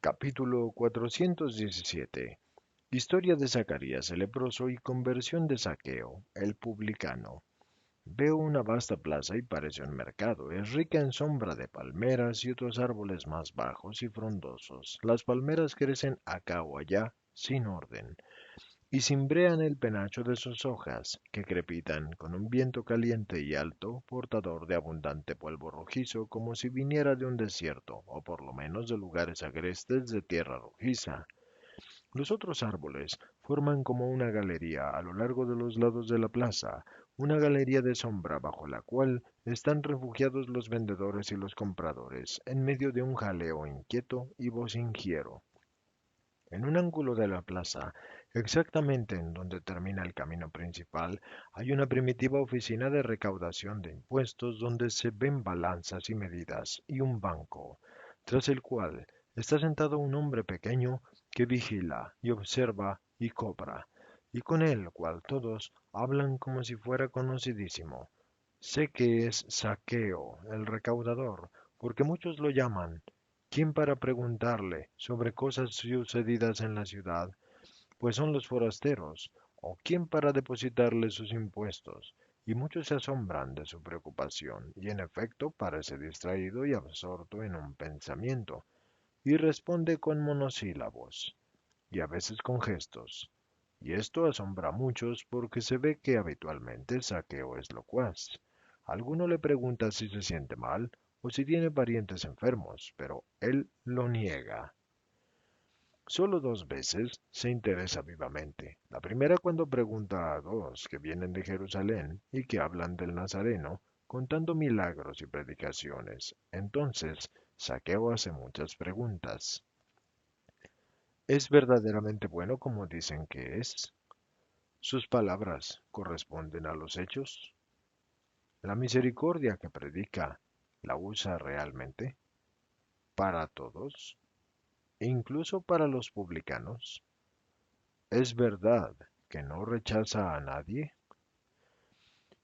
Capítulo 417. Historia de Zacarías el leproso y conversión de Zaqueo, el publicano. Veo una vasta plaza y parece un mercado. Es rica en sombra de palmeras y otros árboles más bajos y frondosos. Las palmeras crecen acá o allá, sin orden, y cimbrean el penacho de sus hojas, que crepitan con un viento caliente y alto, portador de abundante polvo rojizo, como si viniera de un desierto, o por lo menos de lugares agrestes de tierra rojiza. Los otros árboles forman como una galería a lo largo de los lados de la plaza, una galería de sombra bajo la cual están refugiados los vendedores y los compradores, en medio de un jaleo inquieto y vocingiero. En un ángulo de la plaza, exactamente en donde termina el camino principal, hay una primitiva oficina de recaudación de impuestos donde se ven balanzas y medidas y un banco, tras el cual está sentado un hombre pequeño que vigila y observa y cobra, y con el cual todos hablan como si fuera conocidísimo. Sé que es Saqueo, el recaudador, porque muchos lo llaman. ¿Quién para preguntarle sobre cosas sucedidas en la ciudad, pues son los forasteros? ¿O quién para depositarle sus impuestos? Y muchos se asombran de su preocupación, y en efecto parece distraído y absorto en un pensamiento, y responde con monosílabos, y a veces con gestos. Y esto asombra a muchos porque se ve que habitualmente Saqueo es locuaz. Alguno le pregunta si se siente mal o si tiene parientes enfermos, pero él lo niega. Solo dos veces se interesa vivamente. La primera cuando pregunta a dos que vienen de Jerusalén y que hablan del Nazareno, contando milagros y predicaciones. Entonces, Saqueo hace muchas preguntas. ¿Es verdaderamente bueno como dicen que es? ¿Sus palabras corresponden a los hechos? ¿La misericordia que predica la usa realmente para todos, incluso para los publicanos? ¿Es verdad que no rechaza a nadie?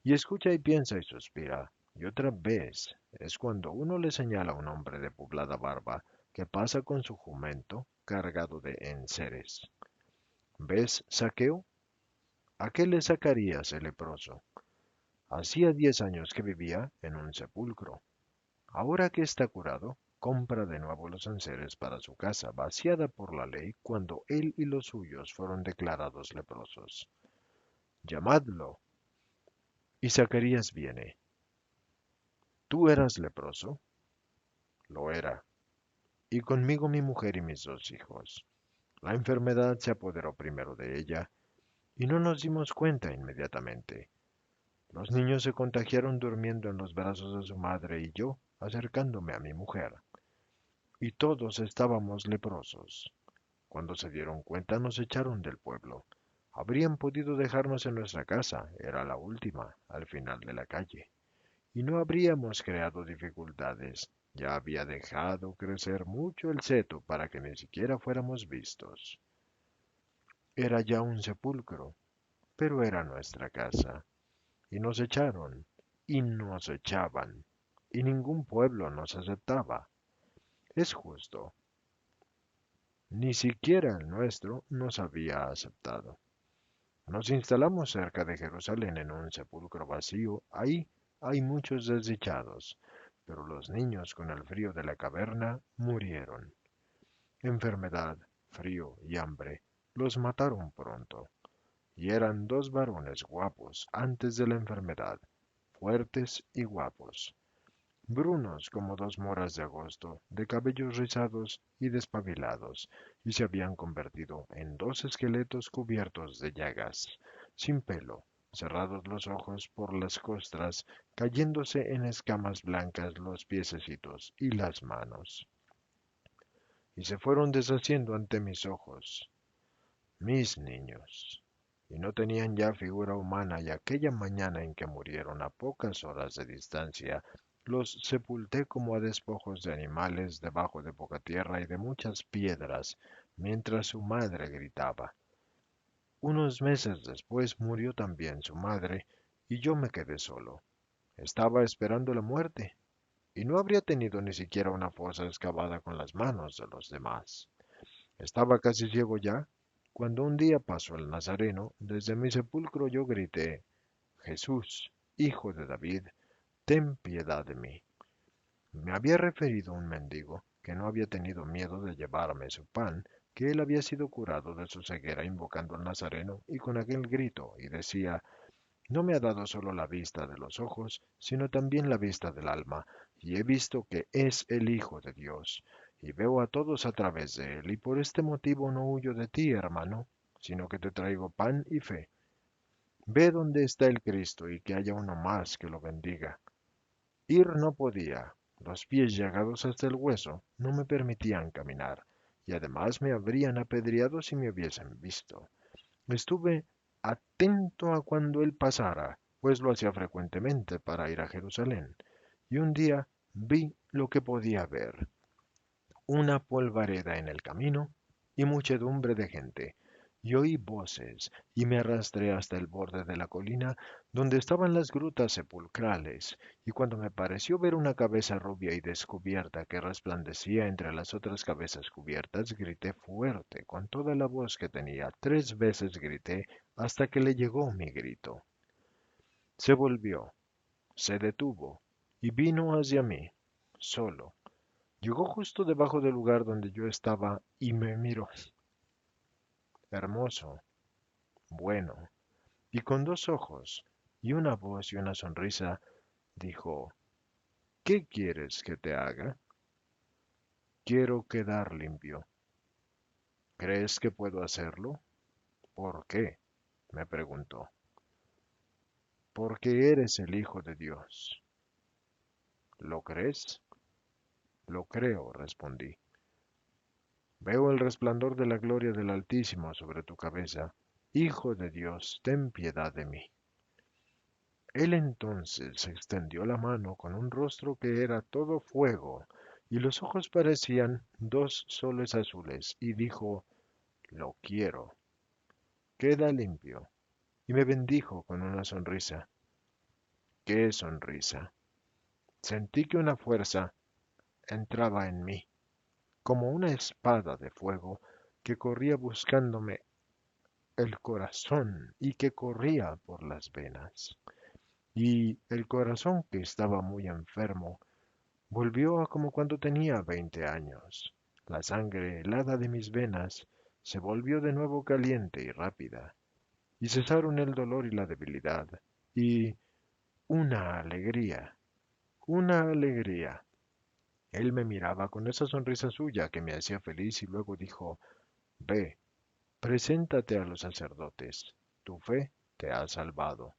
Y escucha y piensa y suspira. Y otra vez es cuando uno le señala a un hombre de poblada barba que pasa con su jumento cargado de enseres. ¿Ves, Saqueo? Aquel es Zacarías el leproso. Hacía 10 años que vivía en un sepulcro. Ahora que está curado, compra de nuevo los enseres para su casa, vaciada por la ley cuando él y los suyos fueron declarados leprosos. Llamadlo. Y Zacarías viene. ¿Tú eras leproso? Lo era. Y conmigo mi mujer y mis 2 hijos. La enfermedad se apoderó primero de ella, y no nos dimos cuenta inmediatamente. Los niños se contagiaron durmiendo en los brazos de su madre y yo acercándome a mi mujer. Y todos estábamos leprosos. Cuando se dieron cuenta nos echaron del pueblo. Habrían podido dejarnos en nuestra casa, era la última, al final de la calle. Y no habríamos creado dificultades. Ya había dejado crecer mucho el seto para que ni siquiera fuéramos vistos. Era ya un sepulcro, pero era nuestra casa. Y nos echaron, y nos echaban, y ningún pueblo nos aceptaba. Es justo. Ni siquiera el nuestro nos había aceptado. Nos instalamos cerca de Jerusalén en un sepulcro vacío. Ahí hay muchos desdichados, pero los niños con el frío de la caverna murieron. Enfermedad, frío y hambre los mataron pronto. Y eran 2 varones guapos antes de la enfermedad, fuertes y guapos, brunos como 2 moras de agosto, de cabellos rizados y despabilados, y se habían convertido en 2 esqueletos cubiertos de llagas, sin pelo, cerrados los ojos por las costras, cayéndose en escamas blancas los piececitos y las manos. Y se fueron deshaciendo ante mis ojos, mis niños, y no tenían ya figura humana, y aquella mañana en que murieron a pocas horas de distancia, los sepulté como a despojos de animales debajo de poca tierra y de muchas piedras, mientras su madre gritaba. Unos meses después murió también su madre, y yo me quedé solo. Estaba esperando la muerte, y no habría tenido ni siquiera una fosa excavada con las manos de los demás. Estaba casi ciego ya, cuando un día pasó el Nazareno, desde mi sepulcro yo grité, Jesús, Hijo de David, ten piedad de mí. Me había referido un mendigo que no había tenido miedo de llevarme su pan, que él había sido curado de su ceguera invocando al Nazareno y con aquel grito, y decía, no me ha dado solo la vista de los ojos, sino también la vista del alma, y he visto que es el Hijo de Dios, y veo a todos a través de él, y por este motivo no huyo de ti, hermano, sino que te traigo pan y fe. Ve donde está el Cristo, y que haya uno más que lo bendiga. Ir no podía, los pies llagados hasta el hueso no me permitían caminar, y además me habrían apedreado si me hubiesen visto. Estuve atento a cuando él pasara, pues lo hacía frecuentemente para ir a Jerusalén, y un día vi lo que podía ver, una polvareda en el camino y muchedumbre de gente, y oí voces, y me arrastré hasta el borde de la colina donde estaban las grutas sepulcrales, y cuando me pareció ver una cabeza rubia y descubierta que resplandecía entre las otras cabezas cubiertas, grité fuerte, con toda la voz que tenía. 3 veces grité hasta que le llegó mi grito. Se volvió, se detuvo, y vino hacia mí, solo. Llegó justo debajo del lugar donde yo estaba y me miró, hermoso, bueno, y con 2 ojos, y una voz y una sonrisa, dijo, ¿qué quieres que te haga? Quiero quedar limpio. ¿Crees que puedo hacerlo? ¿Por qué? Me preguntó. Porque eres el Hijo de Dios. ¿Lo crees? Lo creo, respondí. Veo el resplandor de la gloria del Altísimo sobre tu cabeza. Hijo de Dios, ten piedad de mí. Él entonces extendió la mano con un rostro que era todo fuego, y los ojos parecían 2 soles azules, y dijo, lo quiero, queda limpio, y me bendijo con una sonrisa. ¡Qué sonrisa! Sentí que una fuerza entraba en mí, como una espada de fuego que corría buscándome el corazón y que corría por las venas. Y el corazón, que estaba muy enfermo, volvió a como cuando tenía 20 años. La sangre helada de mis venas se volvió de nuevo caliente y rápida, y cesaron el dolor y la debilidad, y una alegría, una alegría. Él me miraba con esa sonrisa suya que me hacía feliz y luego dijo, ve, preséntate a los sacerdotes, tu fe te ha salvado.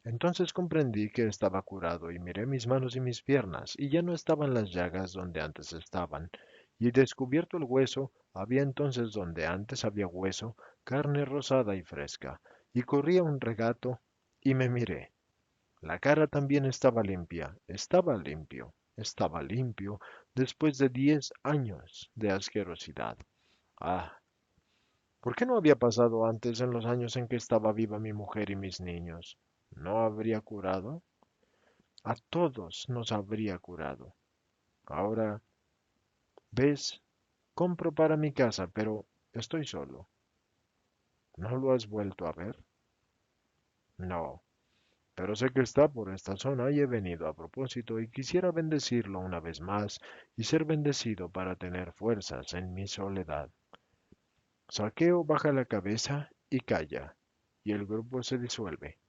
Entonces comprendí que estaba curado y miré mis manos y mis piernas, y ya no estaban las llagas donde antes estaban, y descubierto el hueso, había entonces donde antes había hueso, carne rosada y fresca, y corría un regato, y me miré. La cara también estaba limpio, estaba limpio, después de 10 años de asquerosidad. Ah, ¿por qué no había pasado antes en los años en que estaba viva mi mujer y mis niños? ¿No habría curado? A todos nos habría curado. Ahora, ves, compro para mi casa, pero estoy solo. ¿No lo has vuelto a ver? No, pero sé que está por esta zona y he venido a propósito y quisiera bendecirlo una vez más y ser bendecido para tener fuerzas en mi soledad. Saqueo baja la cabeza y calla, y el grupo se disuelve.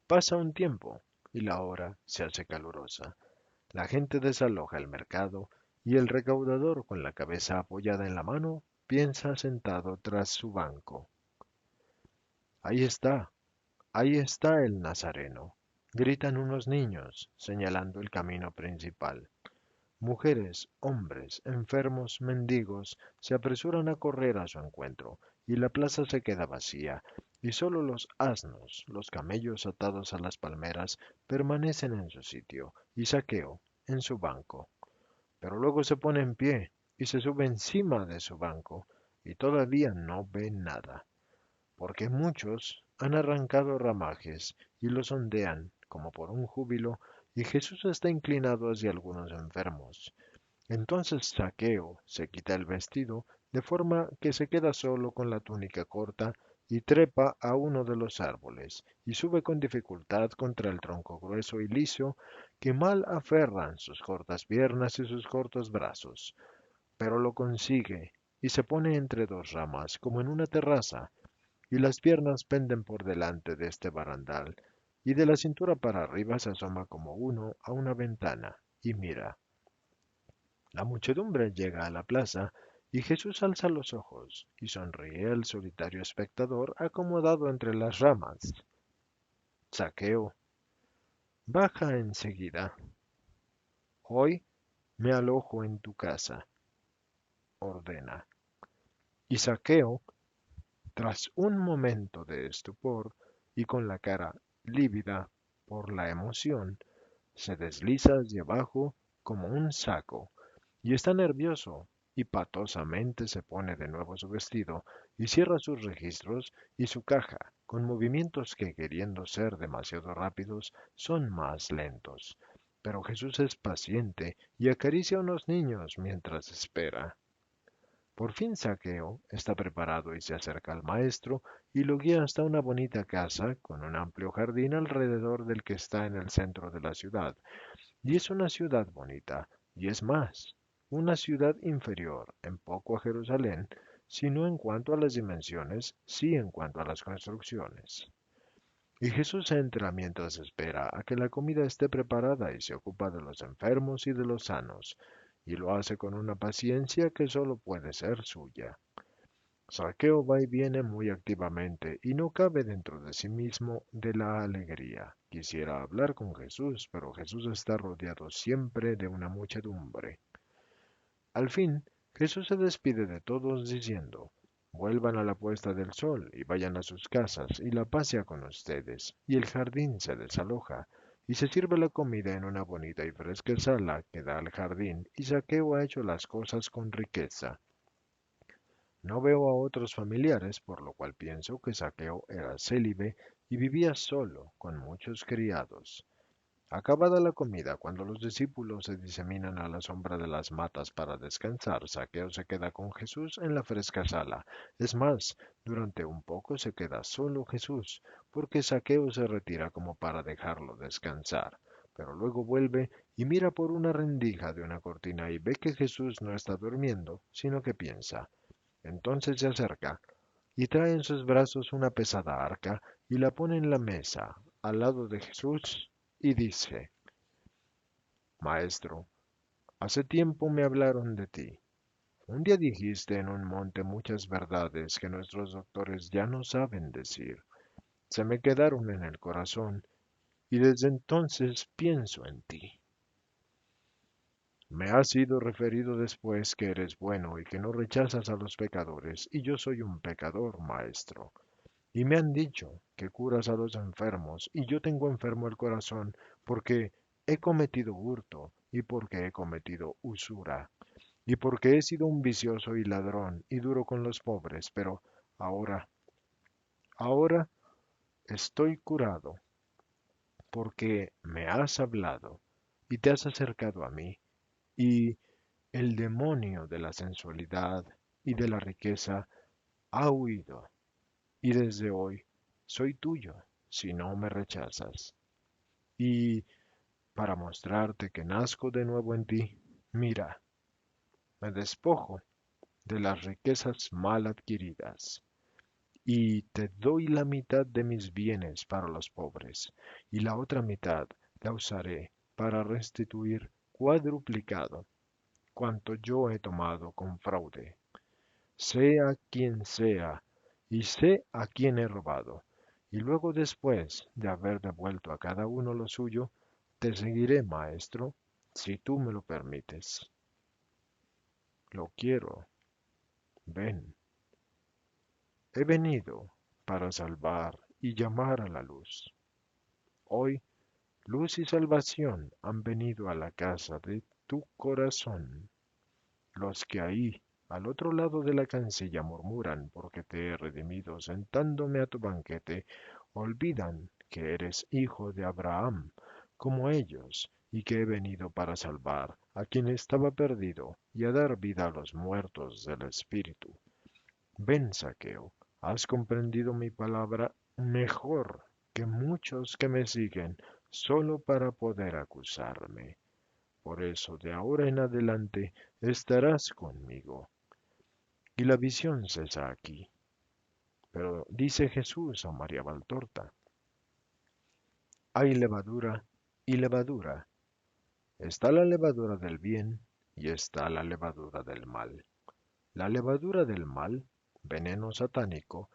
Pasa un tiempo y la hora se hace calurosa. La gente desaloja el mercado y el recaudador, con la cabeza apoyada en la mano, piensa sentado tras su banco. Ahí está el Nazareno, gritan unos niños, señalando el camino principal. Mujeres, hombres, enfermos, mendigos, se apresuran a correr a su encuentro, y la plaza se queda vacía, y solo los asnos, los camellos atados a las palmeras, permanecen en su sitio, y Saqueo en su banco. Pero luego se pone en pie y se sube encima de su banco, y todavía no ve nada, porque muchos han arrancado ramajes y los ondean como por un júbilo, y Jesús está inclinado hacia algunos enfermos, Entonces Zaqueo se quita el vestido, de forma que se queda solo con la túnica corta, y trepa a uno de los árboles, y sube con dificultad contra el tronco grueso y liso que mal aferran sus cortas piernas y sus cortos brazos. Pero lo consigue, y se pone entre dos ramas, como en una terraza, y las piernas penden por delante de este barandal, y de la cintura para arriba se asoma como uno a una ventana, y mira. La muchedumbre llega a la plaza, y Jesús alza los ojos, y sonríe al solitario espectador acomodado entre las ramas. Zaqueo, baja enseguida. Hoy me alojo en tu casa, ordena. Y Zaqueo, tras un momento de estupor y con la cara lívida por la emoción, se desliza hacia abajo como un saco y está nervioso y patosamente se pone de nuevo su vestido y cierra sus registros y su caja con movimientos que, queriendo ser demasiado rápidos, son más lentos. Pero Jesús es paciente y acaricia a unos niños mientras espera. Por fin Zaqueo está preparado y se acerca al maestro y lo guía hasta una bonita casa con un amplio jardín alrededor del que está en el centro de la ciudad. Y es una ciudad bonita, y es más, una ciudad inferior en poco a Jerusalén, sino en cuanto a las dimensiones, sí en cuanto a las construcciones. Y Jesús entra mientras espera a que la comida esté preparada y se ocupa de los enfermos y de los sanos, y lo hace con una paciencia que solo puede ser suya. Saqueo va y viene muy activamente y no cabe dentro de sí mismo de la alegría. Quisiera hablar con Jesús, pero Jesús está rodeado siempre de una muchedumbre. Al fin, Jesús se despide de todos diciendo, vuelvan a la puesta del sol y vayan a sus casas, y la paz sea con ustedes. Y el jardín se desaloja, y se sirve la comida en una bonita y fresca sala que da al jardín, y Saqueo ha hecho las cosas con riqueza. No veo a otros familiares, por lo cual pienso que Saqueo era célibe y vivía solo, con muchos criados. Acabada la comida, cuando los discípulos se diseminan a la sombra de las matas para descansar, Saqueo se queda con Jesús en la fresca sala. Es más, durante un poco se queda solo Jesús, porque Saqueo se retira como para dejarlo descansar. Pero luego vuelve y mira por una rendija de una cortina y ve que Jesús no está durmiendo, sino que piensa. Entonces se acerca y trae en sus brazos una pesada arca y la pone en la mesa al lado de Jesús y dice, Maestro, hace tiempo me hablaron de ti. Un día dijiste en un monte muchas verdades que nuestros doctores ya no saben decir. Se me quedaron en el corazón y desde entonces pienso en ti. Me ha sido referido después que eres bueno y que no rechazas a los pecadores, y yo soy un pecador, maestro. Y me han dicho que curas a los enfermos, y yo tengo enfermo el corazón porque he cometido hurto, y porque he cometido usura, y porque he sido un vicioso y ladrón, y duro con los pobres, pero ahora, ahora estoy curado, porque me has hablado, y te has acercado a mí, y el demonio de la sensualidad y de la riqueza ha huido, y desde hoy soy tuyo, si no me rechazas. Y para mostrarte que nazco de nuevo en ti, mira, me despojo de las riquezas mal adquiridas y te doy la mitad de mis bienes para los pobres, y la otra mitad la usaré para restituir cuadruplicado cuanto yo he tomado con fraude, sea quien sea, y sé a quién he robado. Y luego después de haber devuelto a cada uno lo suyo, te seguiré, maestro, si tú me lo permites. Lo quiero. Ven. He venido para salvar y llamar a la luz. Hoy, luz y salvación han venido a la casa de tu corazón. Los que ahí, al otro lado de la cancilla, murmuran porque te he redimido sentándome a tu banquete, olvidan que eres hijo de Abraham, como ellos, y que he venido para salvar a quien estaba perdido y a dar vida a los muertos del espíritu. Ven, Zaqueo, has comprendido mi palabra mejor que muchos que me siguen solo para poder acusarme. Por eso, de ahora en adelante, estarás conmigo. Y la visión cesa aquí. Pero dice Jesús a María Valtorta, hay levadura y levadura. Está la levadura del bien y está la levadura del mal. La levadura del mal, veneno satánico,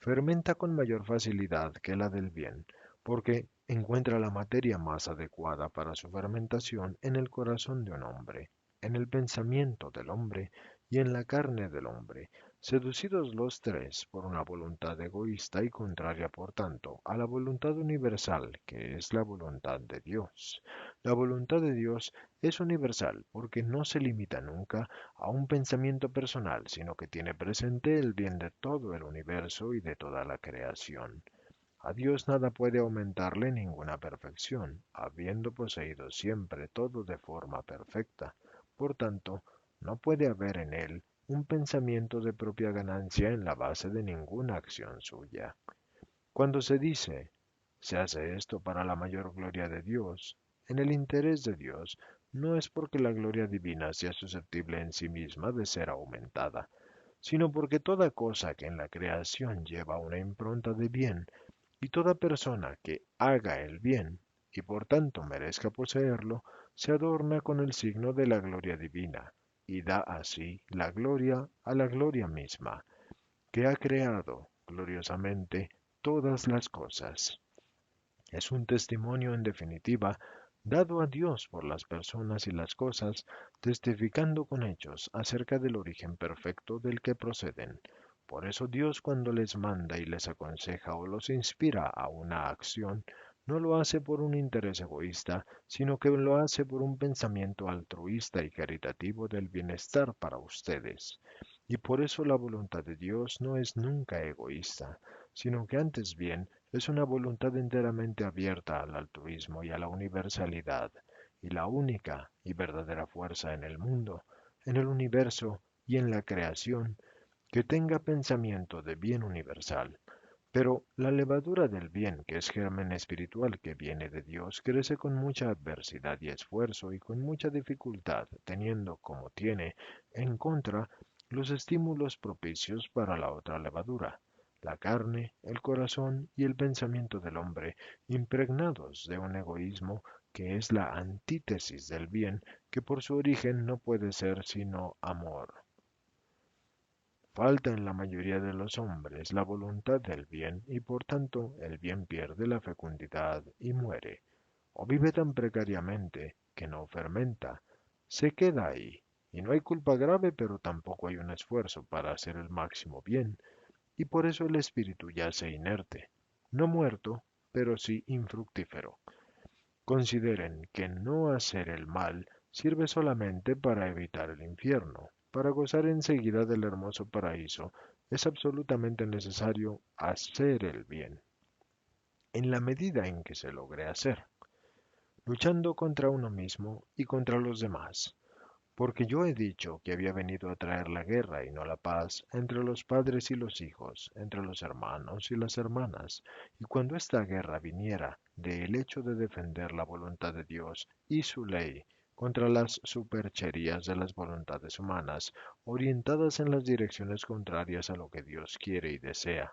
fermenta con mayor facilidad que la del bien, porque encuentra la materia más adecuada para su fermentación en el corazón de un hombre, en el pensamiento del hombre y en la carne del hombre, seducidos los tres por una voluntad egoísta y contraria, por tanto, a la voluntad universal, que es la voluntad de Dios. La voluntad de Dios es universal porque no se limita nunca a un pensamiento personal, sino que tiene presente el bien de todo el universo y de toda la creación. A Dios nada puede aumentarle ninguna perfección, habiendo poseído siempre todo de forma perfecta. Por tanto, no puede haber en él un pensamiento de propia ganancia en la base de ninguna acción suya. Cuando se dice, se hace esto para la mayor gloria de Dios, en el interés de Dios, no es porque la gloria divina sea susceptible en sí misma de ser aumentada, sino porque toda cosa que en la creación lleva una impronta de bien, y toda persona que haga el bien, y por tanto merezca poseerlo, se adorna con el signo de la gloria divina, y da así la gloria a la gloria misma, que ha creado gloriosamente todas las cosas. Es un testimonio en definitiva dado a Dios por las personas y las cosas, testificando con hechos acerca del origen perfecto del que proceden. Por eso Dios cuando les manda y les aconseja o los inspira a una acción, no lo hace por un interés egoísta, sino que lo hace por un pensamiento altruista y caritativo del bienestar para ustedes. Y por eso la voluntad de Dios no es nunca egoísta, sino que antes bien es una voluntad enteramente abierta al altruismo y a la universalidad, y la única y verdadera fuerza en el mundo, en el universo y en la creación, que tenga pensamiento de bien universal. Pero la levadura del bien, que es germen espiritual que viene de Dios, crece con mucha adversidad y esfuerzo y con mucha dificultad, teniendo como tiene en contra los estímulos propicios para la otra levadura, la carne, el corazón y el pensamiento del hombre, impregnados de un egoísmo que es la antítesis del bien, que por su origen no puede ser sino amor. Falta en la mayoría de los hombres la voluntad del bien y por tanto el bien pierde la fecundidad y muere, o vive tan precariamente que no fermenta, se queda ahí, y no hay culpa grave pero tampoco hay un esfuerzo para hacer el máximo bien, y por eso el espíritu yace inerte, no muerto, pero sí infructífero. Consideren que no hacer el mal sirve solamente para evitar el infierno. Para gozar enseguida del hermoso paraíso es absolutamente necesario hacer el bien, en la medida en que se logre hacer, luchando contra uno mismo y contra los demás. Porque yo he dicho que había venido a traer la guerra y no la paz entre los padres y los hijos, entre los hermanos y las hermanas. Y cuando esta guerra viniera del hecho de defender la voluntad de Dios y su ley contra las supercherías de las voluntades humanas, orientadas en las direcciones contrarias a lo que Dios quiere y desea.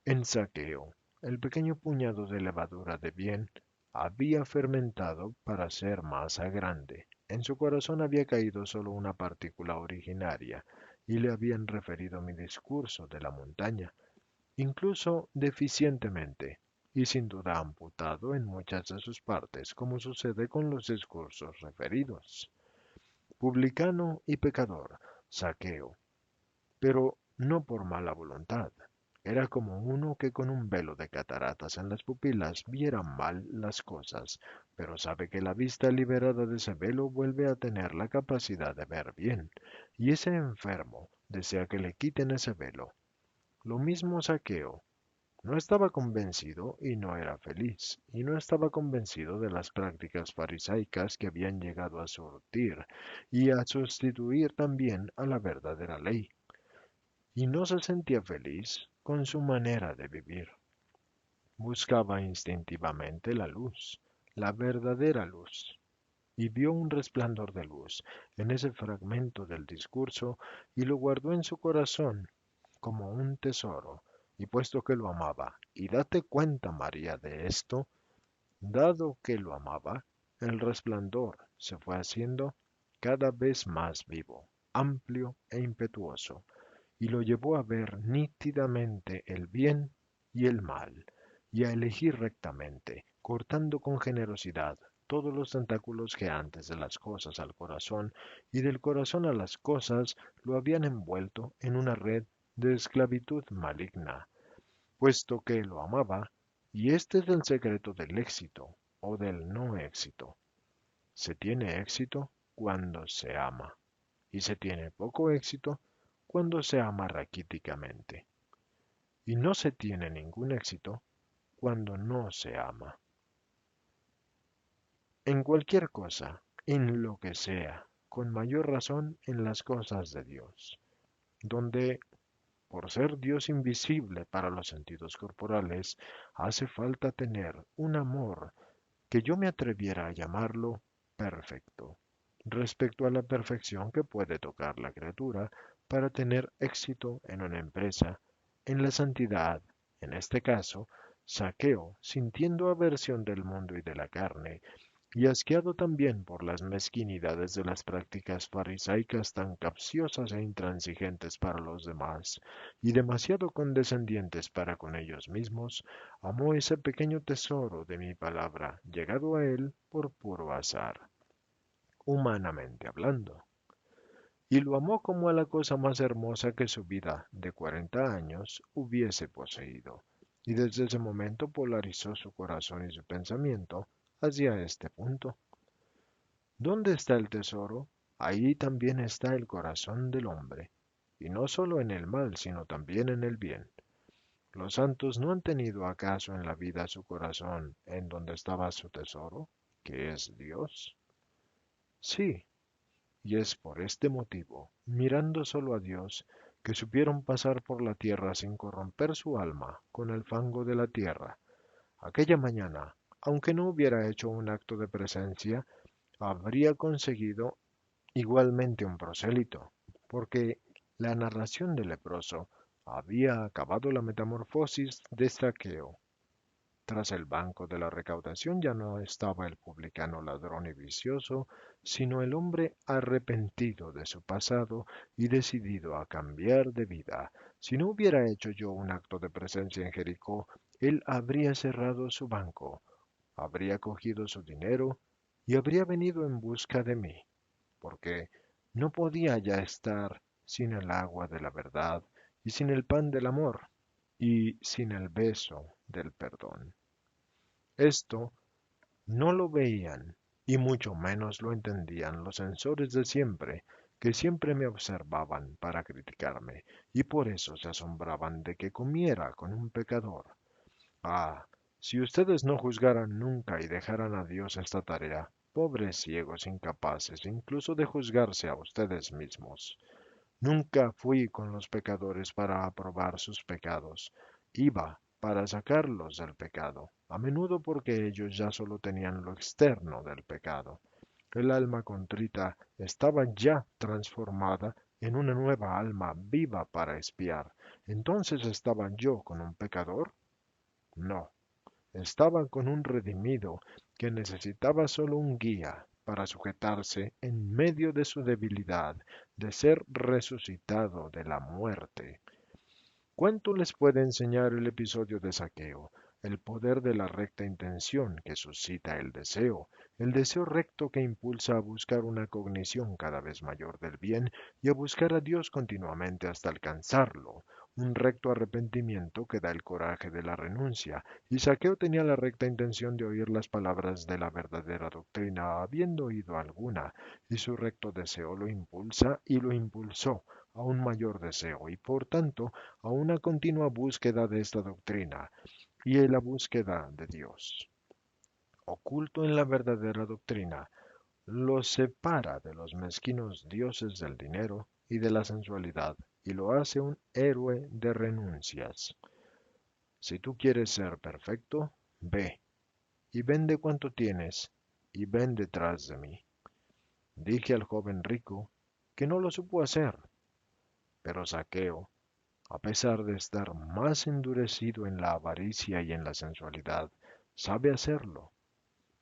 En Saqueo, el pequeño puñado de levadura de bien había fermentado para ser masa grande. En su corazón había caído solo una partícula originaria, y le habían referido mi discurso de la montaña, incluso deficientemente, y sin duda amputado en muchas de sus partes, como sucede con los discursos referidos. Publicano y pecador, Saqueo, pero no por mala voluntad. Era como uno que con un velo de cataratas en las pupilas viera mal las cosas, pero sabe que la vista liberada de ese velo vuelve a tener la capacidad de ver bien, y ese enfermo desea que le quiten ese velo. Lo mismo Saqueo, No estaba convencido y no era feliz, y no estaba convencido de las prácticas farisaicas que habían llegado a surtir y a sustituir también a la verdadera ley, y no se sentía feliz con su manera de vivir. Buscaba instintivamente la luz, la verdadera luz, y vio un resplandor de luz en ese fragmento del discurso y lo guardó en su corazón como un tesoro, y puesto que lo amaba, y date cuenta, María, de esto, dado que lo amaba, el resplandor se fue haciendo cada vez más vivo, amplio e impetuoso, y lo llevó a ver nítidamente el bien y el mal, y a elegir rectamente, cortando con generosidad todos los tentáculos que antes de las cosas al corazón y del corazón a las cosas lo habían envuelto en una red de esclavitud maligna, puesto que lo amaba, y este es el secreto del éxito o del no éxito. Se tiene éxito cuando se ama, y se tiene poco éxito cuando se ama raquíticamente, y no se tiene ningún éxito cuando no se ama. En cualquier cosa, en lo que sea, con mayor razón en las cosas de Dios, donde, por ser Dios invisible para los sentidos corporales, hace falta tener un amor que yo me atreviera a llamarlo perfecto, respecto a la perfección que puede tocar la criatura para tener éxito en una empresa, en la santidad, en este caso, Saqueo, sintiendo aversión del mundo y de la carne, y asqueado también por las mezquinidades de las prácticas farisaicas tan capciosas e intransigentes para los demás, y demasiado condescendientes para con ellos mismos, amó ese pequeño tesoro de mi palabra, llegado a él por puro azar, humanamente hablando. Y lo amó como a la cosa más hermosa que su vida de 40 años hubiese poseído, y desde ese momento polarizó su corazón y su pensamiento hacia este punto. ¿Dónde está el tesoro? Ahí también está el corazón del hombre, y no solo en el mal, sino también en el bien. ¿Los santos no han tenido acaso en la vida su corazón en donde estaba su tesoro, que es Dios? Sí, y es por este motivo, mirando solo a Dios, que supieron pasar por la tierra sin corromper su alma con el fango de la tierra. Aquella mañana, aunque no hubiera hecho un acto de presencia, habría conseguido igualmente un prosélito, porque la narración del leproso había acabado la metamorfosis de Zaqueo. Tras el banco de la recaudación ya no estaba el publicano ladrón y vicioso, sino el hombre arrepentido de su pasado y decidido a cambiar de vida. Si no hubiera hecho yo un acto de presencia en Jericó, él habría cerrado su banco, habría cogido su dinero y habría venido en busca de mí, porque no podía ya estar sin el agua de la verdad y sin el pan del amor y sin el beso del perdón. Esto no lo veían y mucho menos lo entendían los censores de siempre, que siempre me observaban para criticarme, y por eso se asombraban de que comiera con un pecador. Ah, si ustedes no juzgaran nunca y dejaran a Dios esta tarea, pobres ciegos incapaces incluso de juzgarse a ustedes mismos. Nunca fui con los pecadores para aprobar sus pecados. Iba para sacarlos del pecado, a menudo porque ellos ya solo tenían lo externo del pecado. El alma contrita estaba ya transformada en una nueva alma viva para espiar. ¿Entonces estaba yo con un pecador? No, estaba con un redimido que necesitaba solo un guía para sujetarse en medio de su debilidad, de ser resucitado de la muerte. ¿Cuánto les puede enseñar el episodio de Saqueo? El poder de la recta intención que suscita el deseo recto que impulsa a buscar una cognición cada vez mayor del bien y a buscar a Dios continuamente hasta alcanzarlo, un recto arrepentimiento que da el coraje de la renuncia, y Saqueo tenía la recta intención de oír las palabras de la verdadera doctrina, habiendo oído alguna, y su recto deseo lo impulsa y lo impulsó a un mayor deseo y por tanto a una continua búsqueda de esta doctrina y en la búsqueda de Dios. Oculto en la verdadera doctrina, lo separa de los mezquinos dioses del dinero y de la sensualidad y lo hace un héroe de renuncias. Si tú quieres ser perfecto, ve y vende cuanto tienes y ven detrás de mí. Dije al joven rico que no lo supo hacer, pero Zaqueo, a pesar de estar más endurecido en la avaricia y en la sensualidad, sabe hacerlo,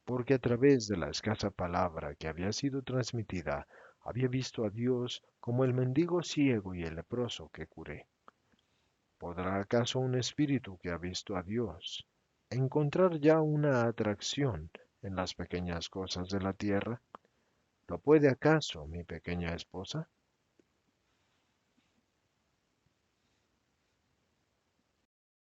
porque a través de la escasa palabra que había sido transmitida, había visto a Dios como el mendigo ciego y el leproso que curé. ¿Podrá acaso un espíritu que ha visto a Dios encontrar ya una atracción en las pequeñas cosas de la tierra? ¿Lo puede acaso mi pequeña esposa?